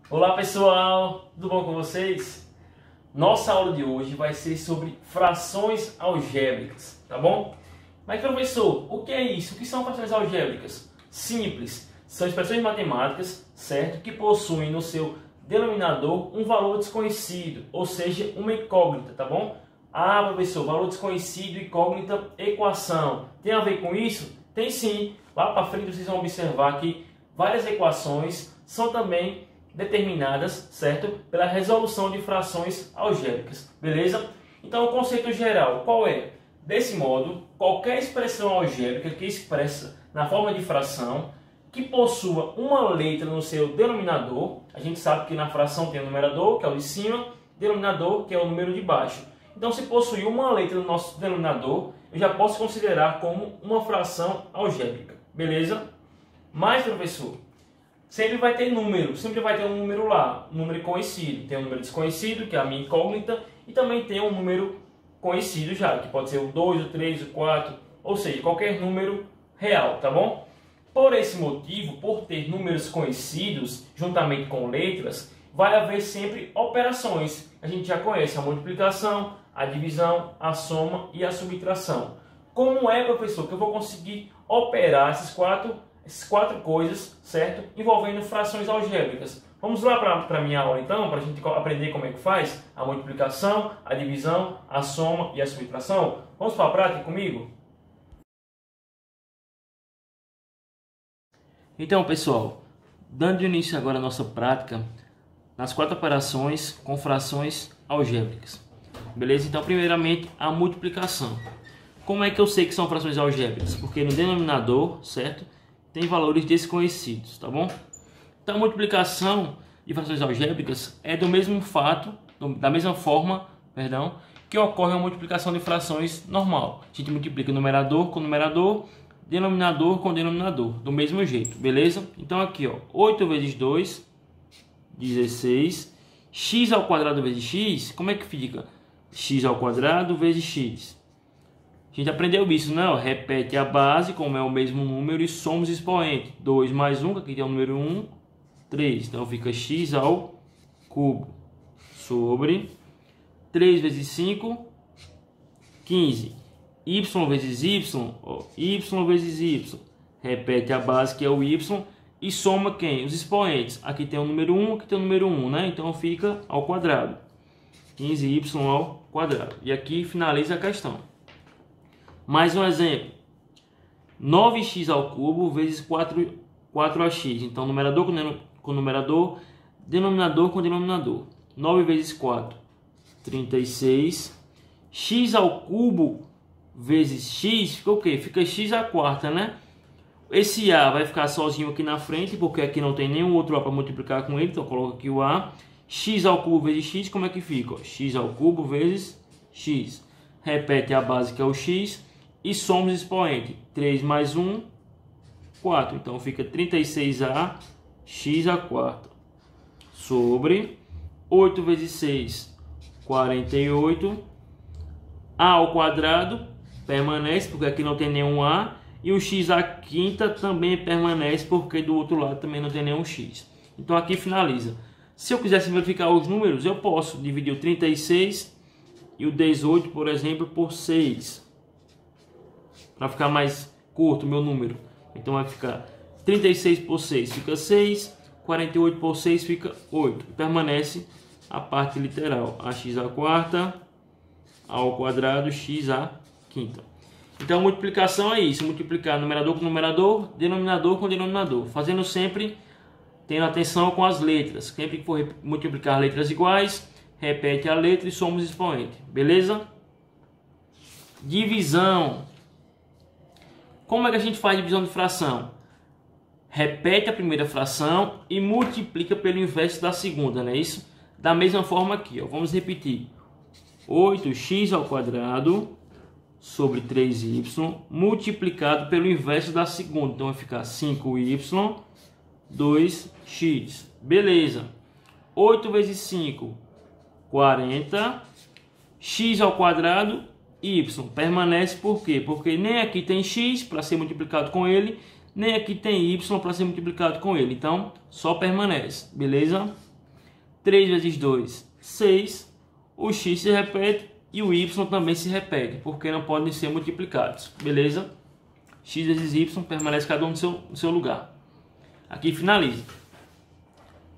Olá pessoal, tudo bom com vocês? Nossa aula de hoje vai ser sobre frações algébricas, tá bom? Mas professor, o que é isso? O que são frações algébricas? Simples, são expressões matemáticas, certo? Que possuem no seu denominador um valor desconhecido, ou seja, uma incógnita, tá bom? Ah, professor, valor desconhecido, incógnita, equação. Tem a ver com isso? Tem sim. Lá para frente vocês vão observar que várias equações são também determinadas, certo? Pela resolução de frações algébricas, beleza? Então o conceito geral, qual é? Desse modo, qualquer expressão algébrica que expressa na forma de fração, que possua uma letra no seu denominador, a gente sabe que na fração tem o numerador, que é o de cima, denominador, que é o número de baixo. Então se possuir uma letra no nosso denominador, eu já posso considerar como uma fração algébrica, beleza? Mas, professor, sempre vai ter número, sempre vai ter um número lá, um número conhecido. Tem um número desconhecido, que é a minha incógnita, e também tem um número conhecido já, que pode ser o 2, o 3, o 4, ou seja, qualquer número real, tá bom? Por esse motivo, por ter números conhecidos, juntamente com letras, vai haver sempre operações. A gente já conhece a multiplicação, a divisão, a soma e a subtração. Como é, professor, que eu vou conseguir operar essas quatro coisas, certo? Envolvendo frações algébricas. Vamos lá para a minha aula então, para a gente aprender como é que faz a multiplicação, a divisão, a soma e a subtração? Vamos para a prática comigo? Então, pessoal, dando início agora à nossa prática nas quatro operações com frações algébricas. Beleza? Então, primeiramente, a multiplicação. Como é que eu sei que são frações algébricas? Porque no denominador, certo? Tem valores desconhecidos, tá bom? Então a multiplicação de frações algébricas é do mesmo fato, da mesma forma, perdão, que ocorre a multiplicação de frações normal. A gente multiplica numerador com numerador, denominador com denominador, do mesmo jeito, beleza? Então aqui, ó, 8 vezes 2, 16, x ao quadrado vezes x, como é que fica? X ao quadrado vezes x. A gente aprendeu isso, não? Repete a base, como é o mesmo número, e soma os expoentes. 2 mais 1, que aqui tem o número 1, 3. Então fica x ao cubo sobre 3 vezes 5, 15. Y vezes y, ó, y vezes y. Repete a base, que é o y, e soma quem? Os expoentes. Aqui tem o número 1, aqui tem o número 1, né? Então fica ao quadrado. 15y ao quadrado. E aqui finaliza a questão. Mais um exemplo, 9x ao cubo vezes 4x. Então, numerador com numerador, denominador com denominador. 9 vezes 4, 36. X ao cubo vezes x, fica o quê? Fica x à quarta, né? Esse a vai ficar sozinho aqui na frente, porque aqui não tem nenhum outro a para multiplicar com ele. Então, coloca aqui o a. X ao cubo vezes x, como é que fica? X ao cubo vezes x. Repete a base, que é o x. E somos expoente. 3 mais 1, 4. Então fica 36a x à quarta. Sobre 8 vezes 6, 48. A ao quadrado permanece, porque aqui não tem nenhum a. E o x à quinta também permanece, porque do outro lado também não tem nenhum x. Então aqui finaliza. Se eu quisesse verificar os números, eu posso dividir o 36 e o 18, por exemplo, por 6. Para ficar mais curto o meu número. Então vai ficar 36 por 6 fica 6, 48 por 6 fica 8. Permanece a parte literal, ax à quarta ao quadrado, x à quinta. Então a multiplicação é isso, multiplicar numerador com numerador, denominador com denominador. Fazendo sempre, tendo atenção com as letras. Sempre que for multiplicar letras iguais, repete a letra e somos expoente. Beleza? Divisão. Como é que a gente faz divisão de fração? Repete a primeira fração e multiplica pelo inverso da segunda, não é isso? Da mesma forma aqui, ó. Vamos repetir. 8x ao quadrado sobre 3y multiplicado pelo inverso da segunda. Então vai ficar 5y, 2x. Beleza. 8 vezes 5, 40. X ao quadrado, y. Permanece por quê? Porque nem aqui tem x para ser multiplicado com ele, nem aqui tem y para ser multiplicado com ele. Então, só permanece. Beleza? 3 vezes 2, 6. O x se repete e o y também se repete, porque não podem ser multiplicados. Beleza? X vezes y permanece cada um no seu lugar. Aqui finaliza.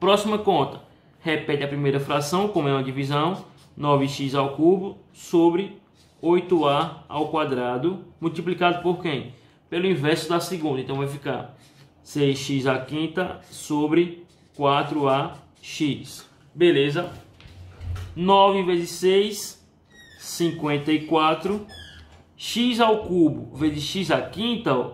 Próxima conta. Repete a primeira fração, como é uma divisão. 9x ao cubo sobre 8a ao quadrado, multiplicado por quem? Pelo inverso da segunda. Então vai ficar 6x à quinta sobre 4ax. Beleza? 9 vezes 6, 54. X ao cubo vezes x à quinta, ó.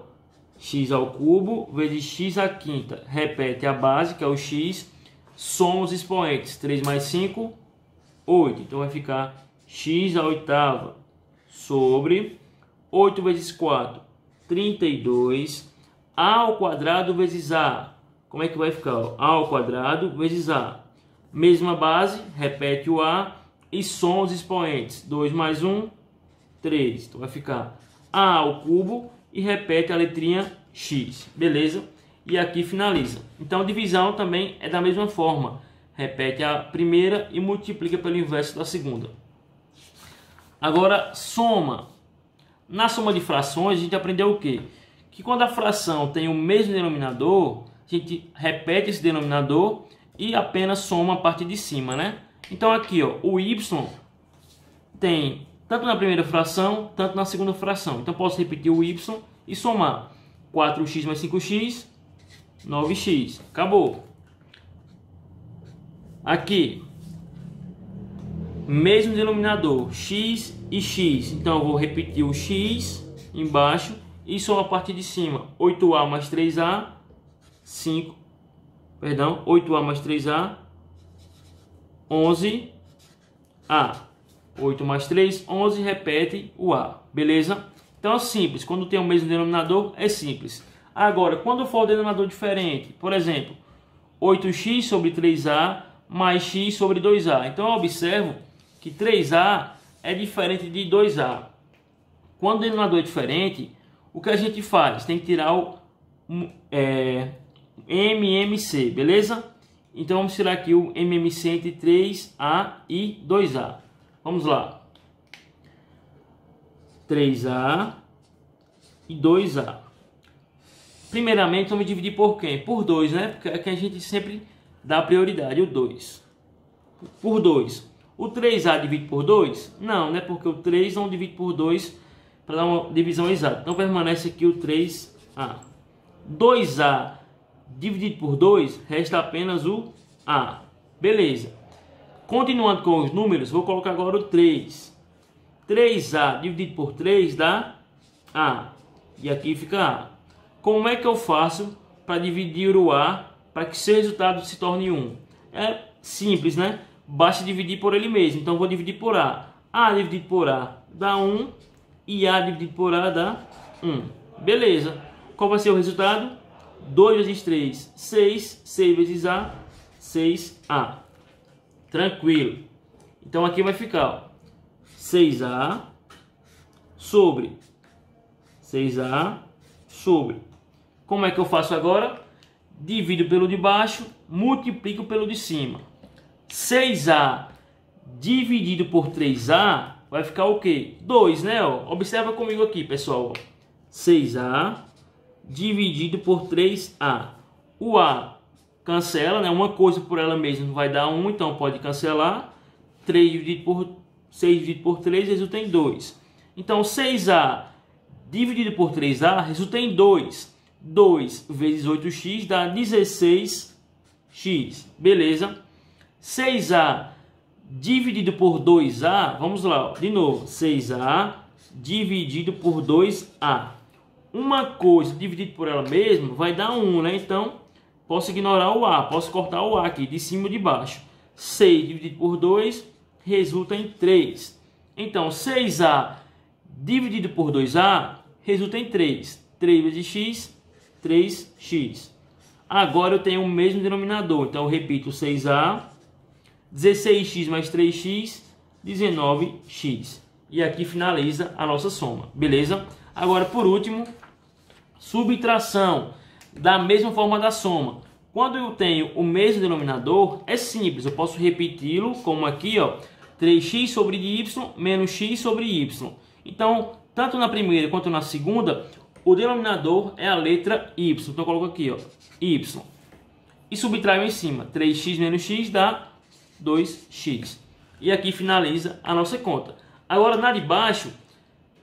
X ao cubo vezes x à quinta. Repete a base, que é o x. Soma os expoentes. 3 mais 5, 8. Então vai ficar x à oitava sobre 8 vezes 4, 32. A ao quadrado vezes a. Como é que vai ficar? A ao quadrado vezes a. Mesma base, repete o a e soma os expoentes. 2 mais 1, 3. Então vai ficar a ao cubo e repete a letrinha x. Beleza? E aqui finaliza. Então a divisão também é da mesma forma. Repete a primeira e multiplica pelo inverso da segunda. Agora, soma. Na soma de frações, a gente aprendeu o quê? Que quando a fração tem o mesmo denominador, a gente repete esse denominador e apenas soma a parte de cima, né? Então aqui, ó, o y tem tanto na primeira fração, tanto na segunda fração. Então posso repetir o y e somar. 4x mais 5x, 9x. Acabou. Aqui, mesmo denominador, x e x. Então eu vou repetir o x embaixo e só a parte de cima. 8a mais 3a, 8a mais 3a, 11a. 8 mais 3, 11, repete o a. Beleza? Então é simples. Quando tem o mesmo denominador, é simples. Agora, quando for o denominador diferente, por exemplo, 8x sobre 3a mais x sobre 2a. Então eu observo que 3a é diferente de 2a. Quando o denominador é diferente, o que a gente faz? Tem que tirar o MMC, beleza? Então vamos tirar aqui o MMC entre 3a e 2a. Vamos lá. 3a e 2a. Primeiramente vamos dividir por quem? Por 2, né? Porque é que a gente sempre dá prioridade, o 2. Por 2. O 3a divide por 2? Não, né? Porque o 3 não divide por 2 para dar uma divisão exata. Então permanece aqui o 3a. 2a dividido por 2, resta apenas o a. Beleza. Continuando com os números, vou colocar agora o 3. 3a dividido por 3 dá a. E aqui fica a. Como é que eu faço para dividir o a para que seu resultado se torne 1? É simples, né? Basta dividir por ele mesmo. Então vou dividir por a. A dividido por a dá 1 e a dividido por a dá 1. Beleza. Qual vai ser o resultado? 2 vezes 3, 6. 6 vezes a, 6a. Tranquilo. Então aqui vai ficar, ó, 6a sobre 6a sobre. Como é que eu faço agora? Divido pelo de baixo, multiplico pelo de cima. 6a dividido por 3a vai ficar o quê? 2, né? Ó, observa comigo aqui, pessoal. 6a dividido por 3a. O a cancela, né? Uma coisa por ela mesma vai dar 1, então pode cancelar. 3 dividido por 6 dividido por 3 resulta em 2. Então 6a dividido por 3a resulta em 2. 2 vezes 8x dá 16x. Beleza? 6a dividido por 2a, vamos lá, ó, de novo. 6a dividido por 2a. Uma coisa dividido por ela mesma vai dar 1, né? Então posso ignorar o a, posso cortar o a aqui de cima e de baixo. 6 dividido por 2 resulta em 3. Então 6a dividido por 2a resulta em 3. 3 vezes x, 3x. Agora eu tenho o mesmo denominador. Então eu repito 6a, 16x mais 3x, 19x. E aqui finaliza a nossa soma. Beleza? Agora por último, subtração. Da mesma forma da soma. Quando eu tenho o mesmo denominador, é simples, eu posso repeti-lo como aqui, ó, 3x sobre y menos x sobre y. Então, tanto na primeira quanto na segunda, o denominador é a letra y. Então, eu coloco aqui, ó, y. E subtraio em cima, 3x menos x dá 2x. E aqui finaliza a nossa conta. Agora, na de baixo,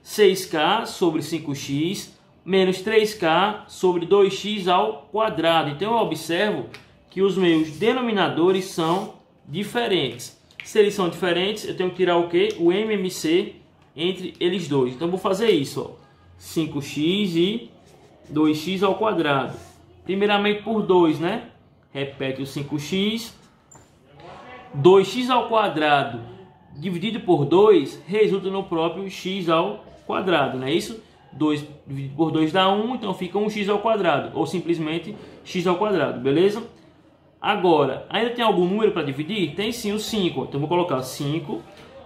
6k sobre 5x menos 3k sobre 2x ao quadrado. Então, eu observo que os meus denominadores são diferentes. Se eles são diferentes, eu tenho que tirar o quê? O MMC entre eles dois. Então, eu vou fazer isso, ó. 5x e 2x ao quadrado. Primeiramente por 2, né? Repete o 5x. 2x ao quadrado dividido por 2 resulta no próprio x ao quadrado, não é isso? 2 dividido por 2 dá 1, então fica 1x ao quadrado, ou simplesmente x ao quadrado, beleza? Agora, ainda tem algum número para dividir? Tem sim o 5, então vou colocar 5.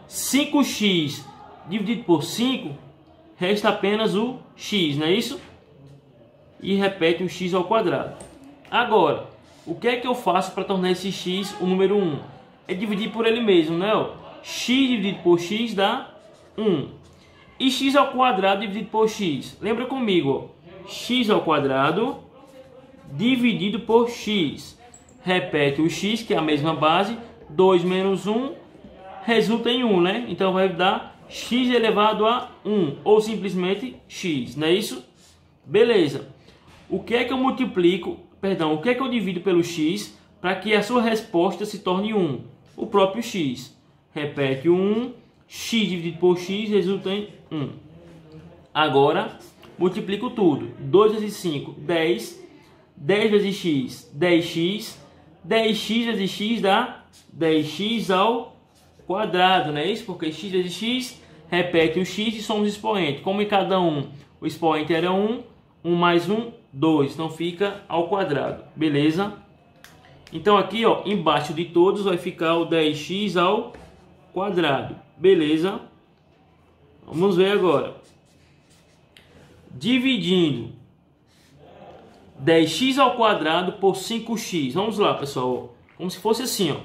5x dividido por 5, resta apenas o x, não é isso? E repete o x ao quadrado. Agora, o que é que eu faço para tornar esse x o número 1? É dividir por ele mesmo, né? X dividido por x dá 1. E x ao quadrado dividido por x. Lembra comigo, ó. X ao quadrado dividido por x. Repete o x, que é a mesma base. 2 menos 1 resulta em 1, né? Então vai dar x elevado a 1. Ou simplesmente x, não é isso? Beleza. O que é que eu multiplico? Perdão, o que é que eu divido pelo x para que a sua resposta se torne 1? O próprio x. Repete o 1. X dividido por x resulta em 1. Agora, multiplico tudo. 2 vezes 5, 10. 10 vezes x, 10x. 10x vezes x dá 10x ao quadrado, não é isso? Porque x vezes x repete o x e somos expoentes. Como em cada um o expoente era 1, 1 mais 1, 2. Então fica ao quadrado, beleza? Então aqui, ó, embaixo de todos vai ficar o 10x ao quadrado. Beleza? Vamos ver agora. Dividindo 10x ao quadrado por 5x. Vamos lá, pessoal. Como se fosse assim, ó.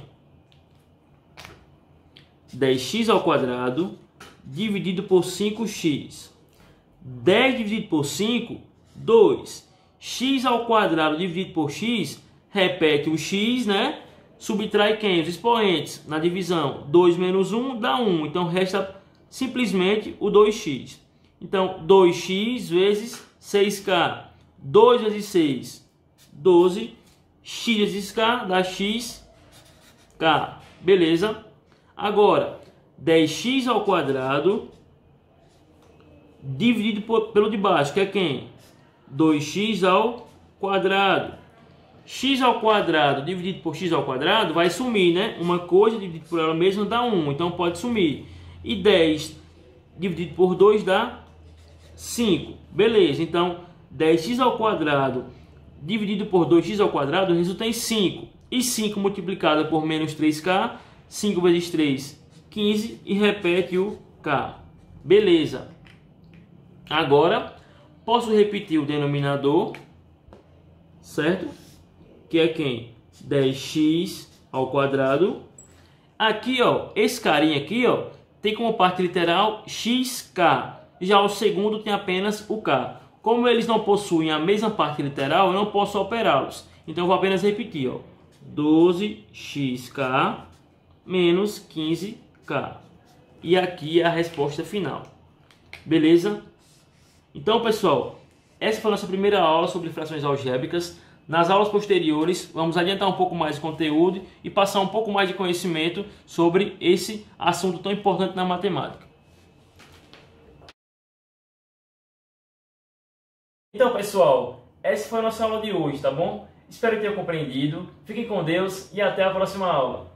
10x ao quadrado dividido por 5x. 10 dividido por 5, 2. X ao quadrado dividido por x, repete o x, né? Subtrai quem? Os expoentes na divisão. 2 menos 1 dá 1. Então, resta simplesmente o 2x. Então, 2x vezes 6k. 2 vezes 6, 12. X vezes k dá x, k. Beleza? Agora, 10x ao quadrado dividido pelo de baixo, que é quem? 2x ao quadrado. X ao quadrado dividido por x ao quadrado vai sumir, né? Uma coisa dividida por ela mesma dá 1, então pode sumir. E 10 dividido por 2 dá 5. Beleza, então 10x ao quadrado dividido por 2x ao quadrado resulta em 5. E 5 multiplicado por menos 3k, 5 vezes 3, 15 e repete o k. Beleza. Agora, posso repetir o denominador, certo? Que é quem? 10x ao quadrado. Aqui, ó, esse carinha aqui, ó, tem como parte literal xk. Já o segundo tem apenas o k. Como eles não possuem a mesma parte literal, eu não posso operá-los. Então, eu vou apenas repetir, ó. 12xk menos 15k. E aqui é a resposta final. Beleza? Então, pessoal, essa foi a nossa primeira aula sobre frações algébricas. Nas aulas posteriores, vamos adiantar um pouco mais o conteúdo e passar um pouco mais de conhecimento sobre esse assunto tão importante na matemática. Então, pessoal, essa foi a nossa aula de hoje, tá bom? Espero que tenham compreendido. Fiquem com Deus e até a próxima aula.